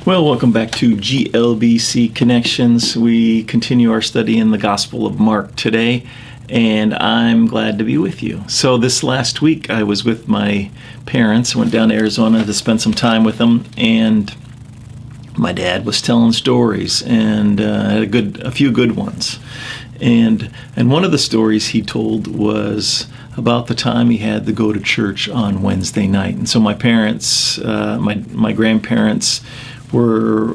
Well, welcome back to GLBC Connections. We continue our study in the Gospel of Mark today, and I'm glad to be with you. So this last week I was with my parents. I went down to Arizona to spend some time with them, and my dad was telling stories, and had a few good ones. And one of the stories he told was about the time he had to go to church on Wednesday night. And so my parents, my grandparents, were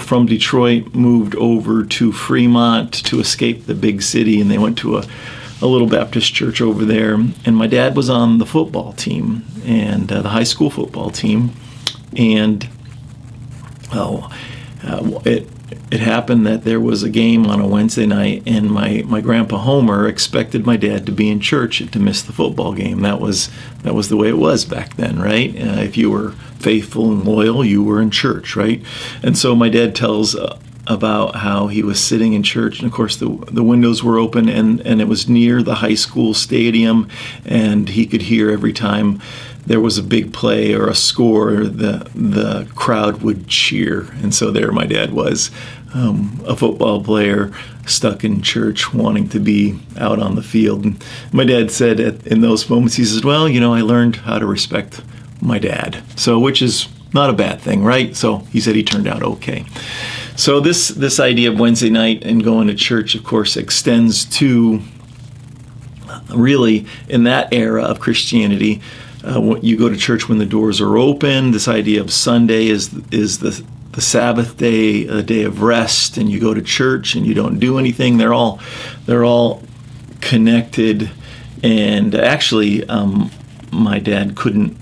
from Detroit, moved over to Fremont to escape the big city, and they went to a little Baptist church over there. And my dad was on the football team, and the high school football team. And it happened that there was a game on a Wednesday night, and my grandpa Homer expected my dad to be in church and to miss the football game. That was the way it was back then, right? If you were faithful and loyal, you were in church, right? And so my dad tells about how he was sitting in church, and of course the windows were open, and it was near the high school stadium, and he could hear every time there was a big play or a score, the crowd would cheer. And so there my dad was, a football player stuck in church wanting to be out on the field. And my dad said in those moments, he says, well, I learned how to respect my dad. So, which is not a bad thing, right? So he said he turned out okay. So this idea of Wednesday night and going to church, of course, extends to really in that era of Christianity. You go to church when the doors are open. This idea of Sunday is the Sabbath day, a day of rest, and you go to church and you don't do anything. They're all connected. And actually, my dad couldn't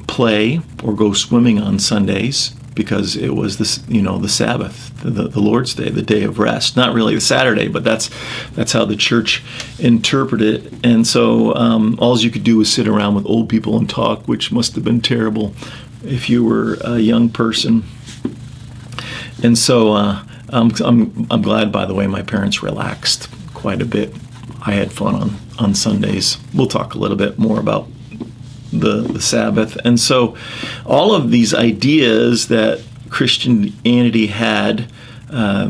play or go swimming on Sundays because it was the Sabbath, the Lord's Day, the day of rest. Not really the Saturday, but that's how the church interpreted it. And so all you could do was sit around with old people and talk, which must have been terrible if you were a young person. And so I'm glad, by the way, my parents relaxed quite a bit. I had fun on Sundays. We'll talk a little bit more about the Sabbath. And so all of these ideas that Christianity had,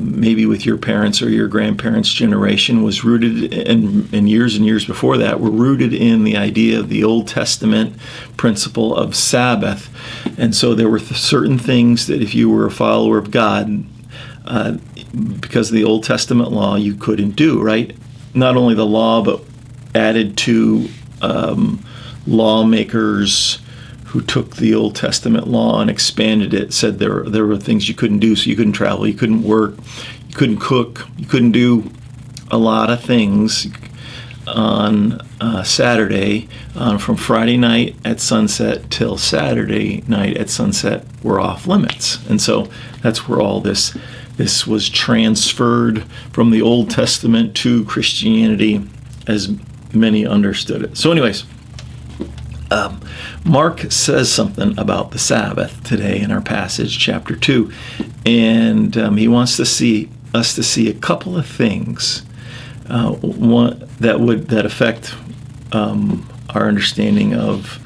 maybe with your parents or your grandparents' generation, was rooted in years and years before that, were rooted in the idea of the Old Testament principle of Sabbath. And so there were certain things that if you were a follower of God, because of the Old Testament law, you couldn't do, right? Not only the law, but added to lawmakers who took the Old Testament law and expanded it, said there were things you couldn't do. So you couldn't travel, you couldn't work, you couldn't cook, you couldn't do a lot of things on Saturday. From Friday night at sunset till Saturday night at sunset were off limits. And so that's where all this was transferred from the Old Testament to Christianity as many understood it. So anyways, Mark says something about the Sabbath today in our passage, chapter 2, and he wants us to see a couple of things one that affect our understanding of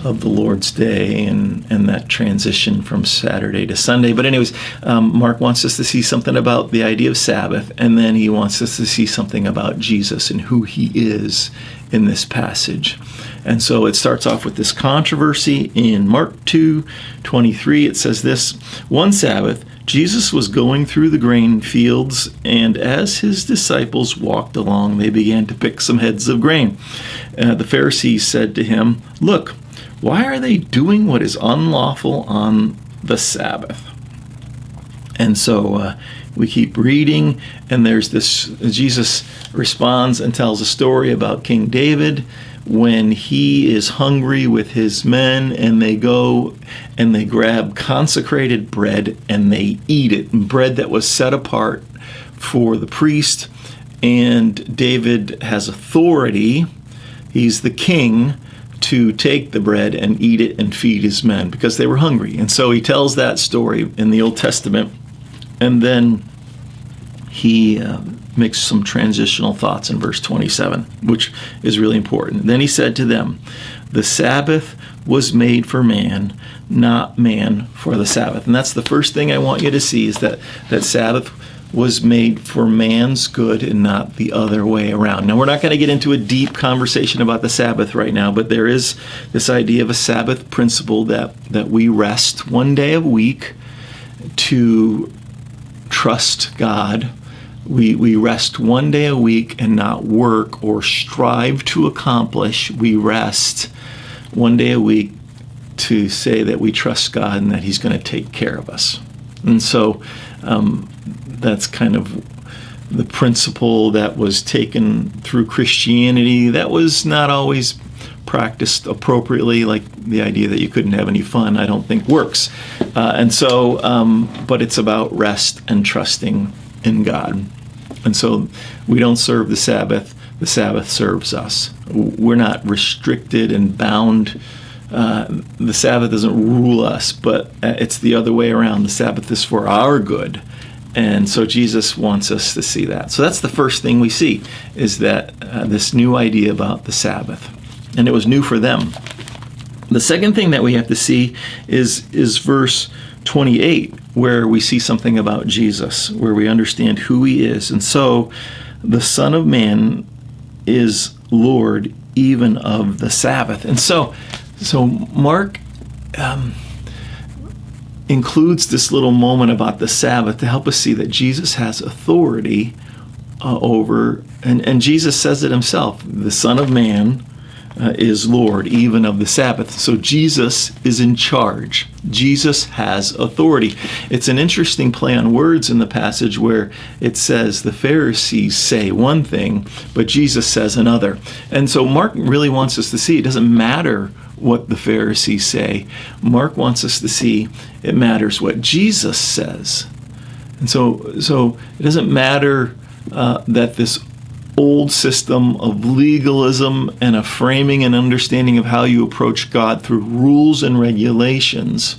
the Lord's Day and that transition from Saturday to Sunday. But anyways, Mark wants us to see something about the idea of Sabbath, and then he wants us to see something about Jesus and who he is in this passage. And so it starts off with this controversy in Mark 2:23. It says this: one Sabbath, Jesus was going through the grain fields, and as his disciples walked along, they began to pick some heads of grain. The Pharisees said to him, "Look, why are they doing what is unlawful on the Sabbath?" And so we keep reading, and there's this, Jesus responds and tells a story about King David when he is hungry with his men, and they go and they grab consecrated bread and they eat it, bread that was set apart for the priest. And David has authority, he's the king, to take the bread and eat it and feed his men because they were hungry. And so he tells that story in the Old Testament, and then he makes some transitional thoughts in verse 27, which is really important. Then he said to them, The Sabbath was made for man, not man for the Sabbath. And that's the first thing I want you to see, is that Sabbath was made for man's good and not the other way around. Now, we're not going to get into a deep conversation about the Sabbath right now, but there is this idea of a Sabbath principle that we rest one day a week to trust God. We rest one day a week and not work or strive to accomplish. We rest one day a week to say that we trust God and that He's going to take care of us. And so that's kind of the principle that was taken through Christianity. That was not always practiced appropriately, like the idea that you couldn't have any fun, I don't think works. But it's about rest and trusting in God. And so we don't serve the Sabbath serves us. We're not restricted and bound. The Sabbath doesn't rule us, but it's the other way around. The Sabbath is for our good. And so Jesus wants us to see that. So that's the first thing we see, is that this new idea about the Sabbath. And it was new for them. The second thing that we have to see is verse 28, where we see something about Jesus, where we understand who He is. And so the Son of Man is Lord even of the Sabbath. And so Mark includes this little moment about the Sabbath to help us see that Jesus has authority over, and Jesus says it Himself, the Son of Man is Lord even of the Sabbath. So Jesus is in charge. Jesus has authority. It's an interesting play on words in the passage where it says the Pharisees say one thing, but Jesus says another. And so Mark really wants us to see it doesn't matter what the Pharisees say. Mark wants us to see it matters what Jesus says. And so it doesn't matter that this old system of legalism and a framing and understanding of how you approach God through rules and regulations.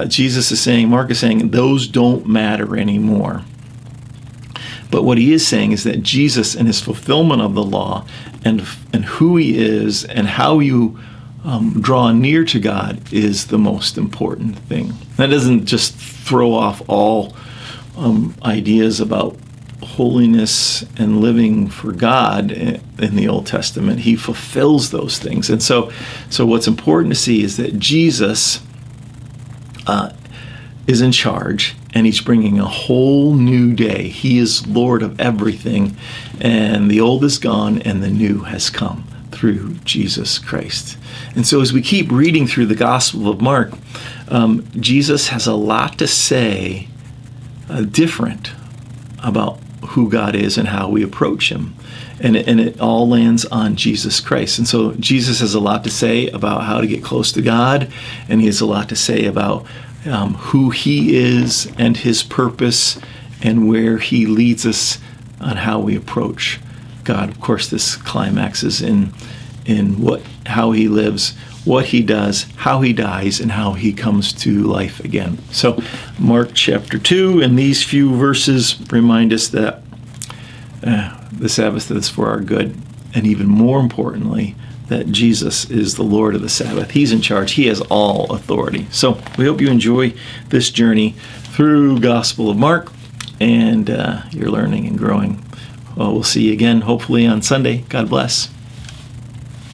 Jesus is saying, Mark is saying, those don't matter anymore. But what he is saying is that Jesus and his fulfillment of the law and who he is and how you draw near to God is the most important thing. That doesn't just throw off all ideas about holiness and living for God in the Old Testament. He fulfills those things. And so what's important to see is that Jesus is in charge, and he's bringing a whole new day. He is Lord of everything, and the old is gone and the new has come through Jesus Christ. And so as we keep reading through the Gospel of Mark, Jesus has a lot to say different about who God is and how we approach him. And it all lands on Jesus Christ. And so Jesus has a lot to say about how to get close to God, and he has a lot to say about who he is and his purpose and where he leads us on how we approach God. Of course, this climaxes in how he lives, what he does, how he dies, and how he comes to life again. So Mark chapter 2 and these few verses remind us that the Sabbath is for our good, and even more importantly, that Jesus is the Lord of the Sabbath. He's in charge. He has all authority. So we hope you enjoy this journey through Gospel of Mark, and you're learning and growing. Well, we'll see you again, hopefully on Sunday. God bless.